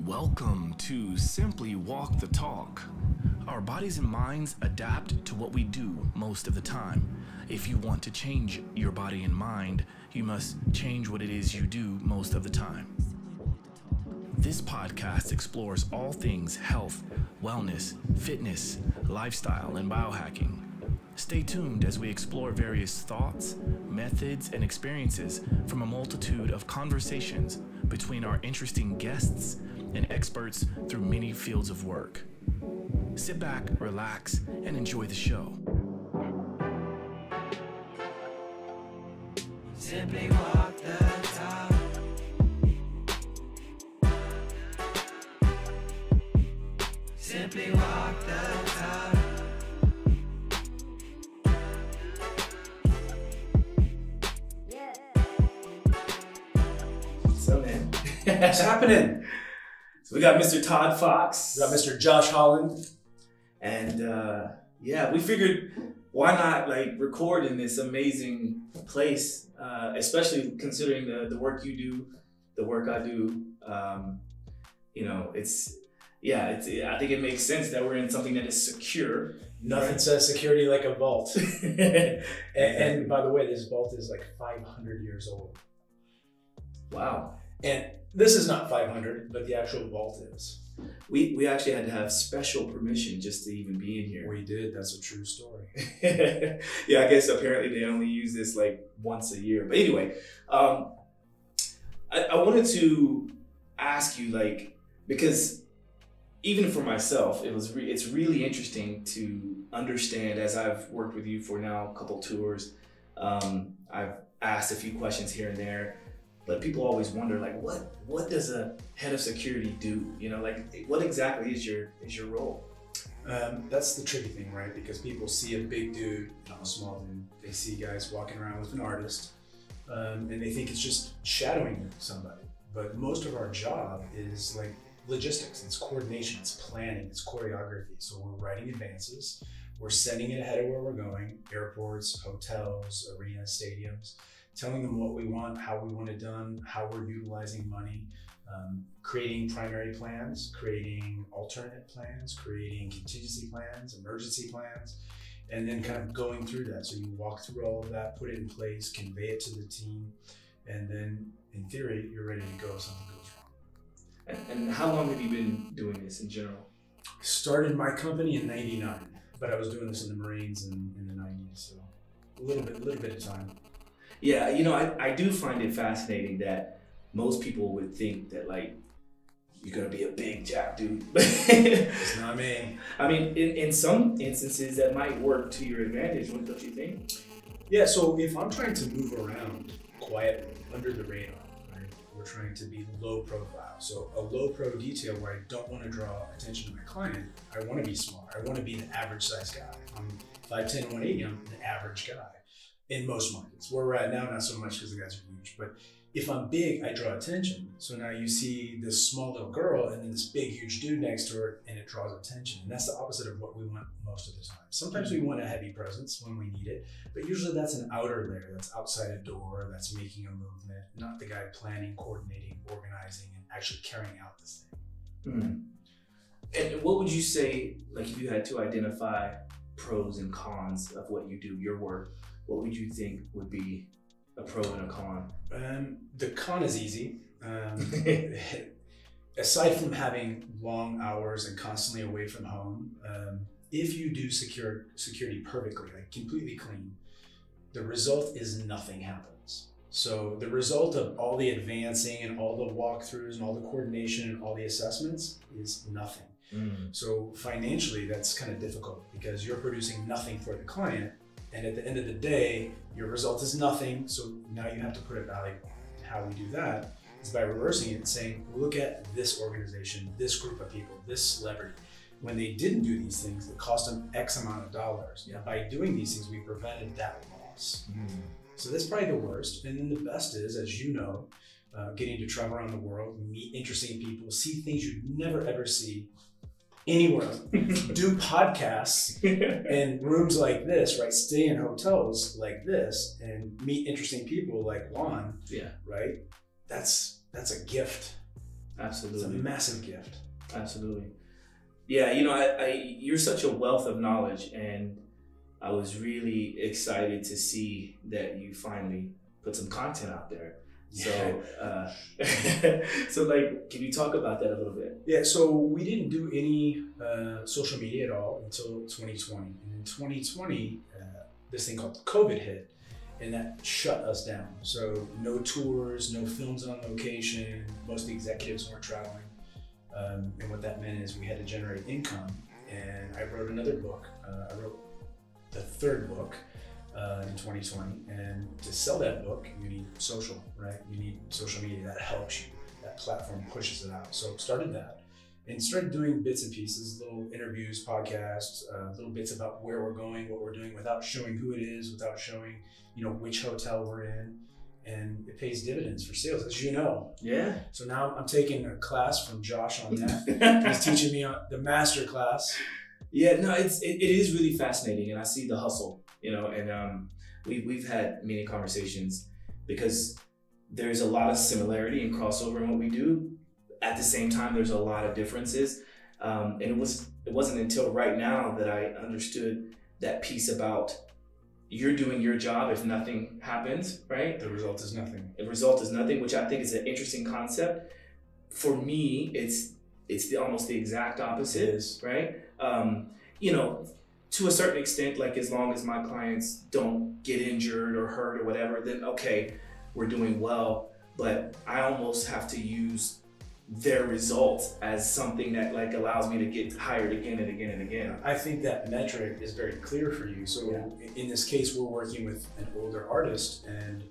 Welcome to Simply Walk the Talk. Our bodies and minds adapt to what we do most of the time. If you want to change your body and mind, you must change what it is you do most of the time. This podcast explores all things health, wellness, fitness, lifestyle, and biohacking. Stay tuned as we explore various thoughts, methods, and experiences from a multitude of conversations between our interesting guests and experts through many fields of work. Sit back, relax, and enjoy the show. Simply walk the talk. Simply walk the talk. So man, what's happening? So we got Mr. Todd Fox. We got Mr. Josh Holland. And yeah, we figured why not record in this amazing place, especially considering the work you do, the work I do. I think it makes sense that we're in something that is secure. Nothing says security like a vault. and by the way, this vault is like 500 years old. Wow. And this is not 500, but the actual vault is. We actually had to have special permission just to even be in here. We did. That's a true story. Yeah, I guess apparently they only use this once a year. But anyway, I wanted to ask you because even for myself, it's really interesting to understand as I've worked with you for now a couple tours. I've asked a few questions here and there. But people always wonder, what does a head of security do? What exactly is your role? That's the tricky thing, right? Because people see a big dude, not a small dude. They see guys walking around with an artist, and they think it's just shadowing somebody. But most of our job is logistics. It's coordination. It's planning. It's choreography. So we're writing advances. We're sending it ahead of where we're going: airports, hotels, arenas, stadiums. Telling them what we want, how we want it done, how we're utilizing money, creating primary plans, creating alternate plans, creating contingency plans, emergency plans, and then kind of going through that. So you walk through all of that, put it in place, convey it to the team, and then in theory, you're ready to go if something goes wrong. And how long have you been doing this in general? I started my company in '99, but I was doing this in the Marines in the '90s, so a little bit of time. Yeah, I do find it fascinating that most people would think that you're gonna be a big jack dude. It's not me. I mean, in some instances that might work to your advantage, don't you think? Yeah, so if I'm trying to move around quietly under the radar, right? We're trying to be low profile. So a low pro detail where I don't want to draw attention to my client, I want to be small. I want to be the average size guy. I'm 5'10", 180, I'm the average guy. In most markets. Where we're at now, not so much because the guys are huge, but if I'm big, I draw attention. So now you see this small little girl and then this big, huge dude next to her, and it draws attention. And that's the opposite of what we want most of the time. Sometimes we want a heavy presence when we need it, but usually that's an outer layer, that's outside a door, that's making a movement, not the guy planning, coordinating, organizing, and actually carrying out this thing. Mm-hmm. And what would you say, if you had to identify pros and cons of what you do, your work, what would you think would be a pro and a con? The con is easy. Aside from having long hours and constantly away from home, if you do security perfectly, completely clean, the result is nothing happens. So the result of all the advancing and all the walkthroughs and all the coordination and all the assessments is nothing. So financially, that's kind of difficult because you're producing nothing for the client. And at the end of the day, your result is nothing. So now you have to put a value on it. And how we do that is by reversing it and saying, look at this organization, this group of people, this celebrity. When they didn't do these things, it cost them X amount of dollars. Yeah. By doing these things, we prevented that loss. So that's probably the worst. And then the best is, as you know, getting to travel around the world, meet interesting people, see things you'd never ever see anywhere, do podcasts in rooms like this, right? Stay in hotels like this and meet interesting people like Juan, yeah, right? That's a gift. Absolutely. It's a massive gift. Absolutely. Yeah, you know, you're such a wealth of knowledge, and I was really excited to see that you finally put some content out there. So, so like, can you talk about that a little bit? Yeah, so we didn't do any social media at all until 2020. And in 2020, this thing called COVID hit, and that shut us down. So no tours, no films on location, most of the executives weren't traveling. And what that meant is we had to generate income. And I wrote another book. I wrote the third book in 2020. And to sell that book, you need social, right? You need social media that helps you. That platform pushes it out. So started that and started doing bits and pieces, little interviews, podcasts, little bits about where we're going, what we're doing, without showing who it is, without showing, you know, which hotel we're in. And it pays dividends for sales, as you know. Yeah. So now I'm taking a class from Josh on that. He's teaching me on the master class. Yeah, no, it is really fascinating, and I see the hustle, you know, and we've had many conversations because there's a lot of similarity and crossover in what we do. At the same time, there's a lot of differences, and it wasn't until right now that I understood that piece about you're doing your job if nothing happens, right? The result is nothing. The result is nothing, which I think is an interesting concept. For me, it's almost the exact opposite, It is. right? You know, to a certain extent, like as long as my clients don't get injured or hurt or whatever, then okay, we're doing well. But I almost have to use their results as something that like allows me to get hired again and again and again. I think that metric is very clear for you. So in this case, we're working with an older artist, and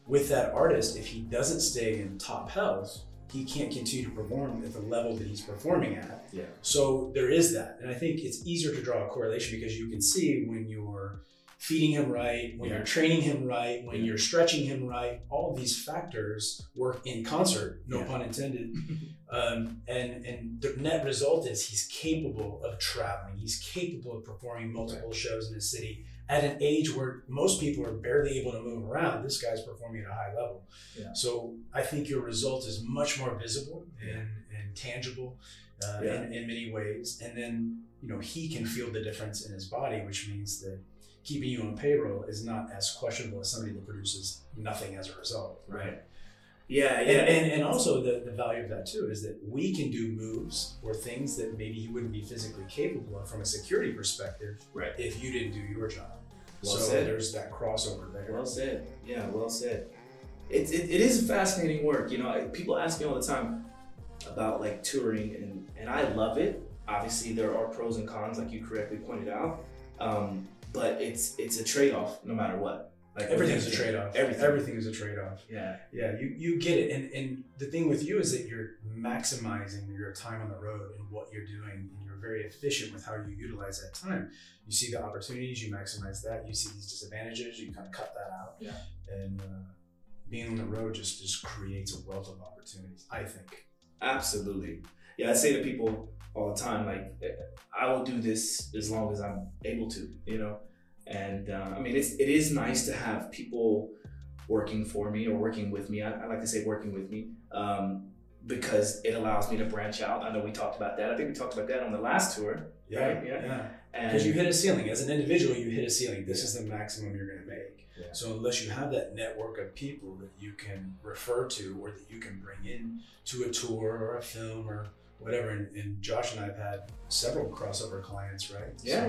with that artist, if he doesn't stay in top health, he can't continue to perform at the level that he's performing at. Yeah. So there is that. And I think it's easier to draw a correlation because you can see when you're feeding him right, when you're training him right, when you're stretching him right, all of these factors work in concert, no pun intended. And the net result is he's capable of traveling. He's capable of performing multiple shows in a city at an age where most people are barely able to move around. This guy's performing at a high level. Yeah. So I think your result is much more visible and tangible in many ways. And then, you know, he can feel the difference in his body, which means that keeping you on payroll is not as questionable as somebody that produces nothing as a result. Right. Yeah. And also the value of that too is that we can do moves or things that maybe he wouldn't be physically capable of from a security perspective if you didn't do your job. Well so said. There's that crossover there. Well said. Yeah, well said. It is fascinating work. You know, people ask me all the time about like touring, and I love it. Obviously, there are pros and cons, like you correctly pointed out. But it's a trade-off no matter what. Like everything's a trade-off. Everything is a trade-off. Yeah. Yeah, you get it. And the thing with you is that you're maximizing your time on the road and what you're doing, and you're very efficient with how you utilize that time. You see the opportunities, you maximize that. You see these disadvantages, you kind of cut that out. Yeah. And being on the road just creates a wealth of opportunities, I think. Absolutely. Yeah, I say to people all the time, like, I will do this as long as I'm able to, you know? And I mean, it is nice to have people working for me or working with me. I like to say working with me because it allows me to branch out. I know we talked about that. I think we talked about that on the last tour. Yeah, right? Yeah. Because you hit a ceiling. As an individual, you hit a ceiling. This is the maximum you're going to make. Yeah. So unless you have that network of people that you can refer to or that you can bring in to a tour or a film or whatever, and Josh and I have had several crossover clients, right? Yeah,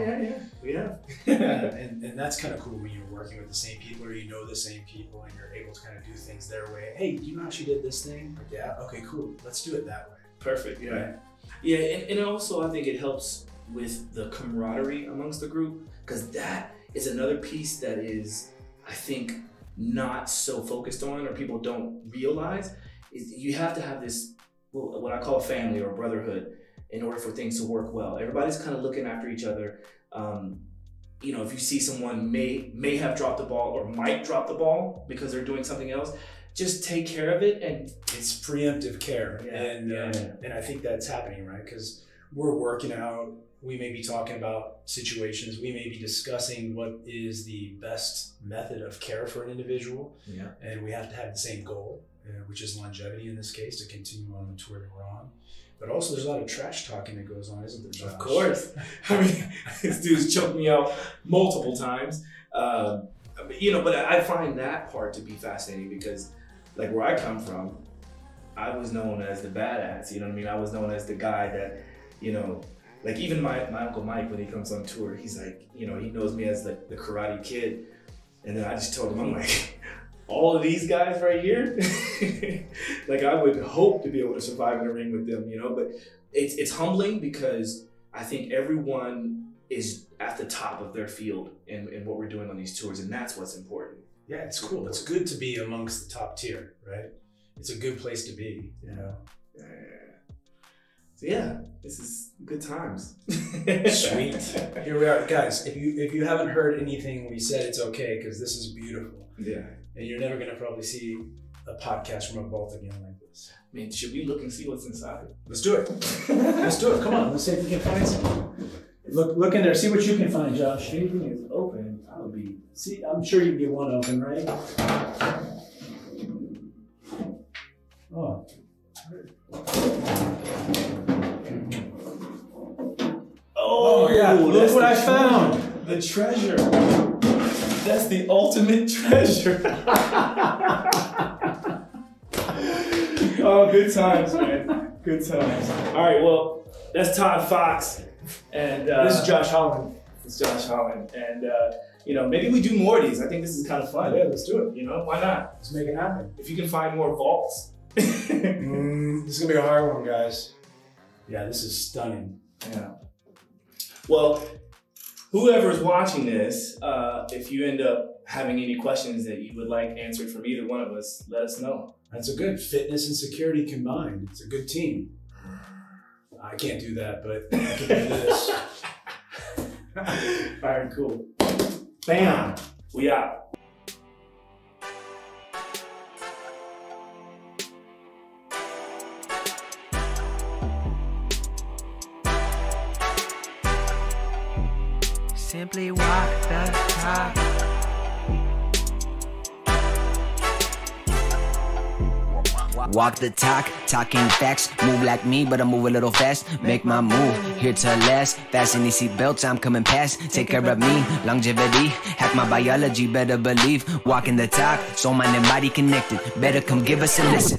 we have. and that's kind of cool when you're working with the same people or you know the same people and you're able to kind of do things their way. Hey, you know how she did this thing? Like, yeah, okay, cool. Let's do it that way. Perfect. Yeah. Right? Yeah, and also I think it helps with the camaraderie amongst the group, because that is another piece that is, I think, not so focused on or people don't realize. Is you have to have this, what I call a family or a brotherhood in order for things to work well. Everybody's kind of looking after each other. You know, if you see someone may have dropped the ball or might drop the ball because they're doing something else, just take care of it. And it's preemptive care. And I think that's happening, right? Because we're working out, we may be talking about situations, we may be discussing what is the best method of care for an individual. Yeah. And we have to have the same goal. which is longevity in this case, to continue on the tour that we're on. But also there's a lot of trash talking that goes on, isn't there, Josh? Of course. I mean, this dude's choked me out multiple times. But I find that part to be fascinating because, like, where I come from, I was known as the badass, you know what I mean? I was known as the guy that, like even my Uncle Mike, when he comes on tour, he's like, he knows me as the Karate Kid. And then I just told him, I'm like, all of these guys right here, like I would hope to be able to survive in a ring with them, but it's humbling because I think everyone is at the top of their field in what we're doing on these tours, and that's what's important. Yeah, it's cool. It's good to be amongst the top tier, right? It's a good place to be, Yeah. So yeah, this is good times. Sweet. Here we are, guys. If you haven't heard anything we said, it's okay because this is beautiful. Yeah. And you're never gonna probably see a podcast from a vault again like this. I mean, should we look and see what's inside? Let's do it. Let's do it. Come on. Let's see if we can find something. Look in there. See what you can find, Josh. Anything is open. I would be. See, I'm sure you can get one open, right? Oh. Oh yeah! Look what I found. The treasure. That's the ultimate treasure. Oh, good times, man. Good times. All right, well, that's Todd Fox, and This is Josh Holland. It's Josh Holland, and maybe we do more of these. I think this is kind of fun. Yeah, let's do it. Why not? Let's make it happen. If you can find more vaults. This is gonna be a hard one, guys. Yeah, this is stunning. Yeah. Well, whoever's watching this, if you end up having any questions that you would like answered from either one of us, let us know. That's a good fitness and security combined. It's a good team. I can't do that, but I can do this. All right, cool. Bam. We out. Simply walk the talk. Walk the talk, talking facts. Move like me, but I move a little fast. Make my move, here to last. Fasten these seatbelts, I'm coming past. Take care of me, longevity. Hack my biology, better believe. Walking the talk, soul, mind, and body connected. Better come give us a listen.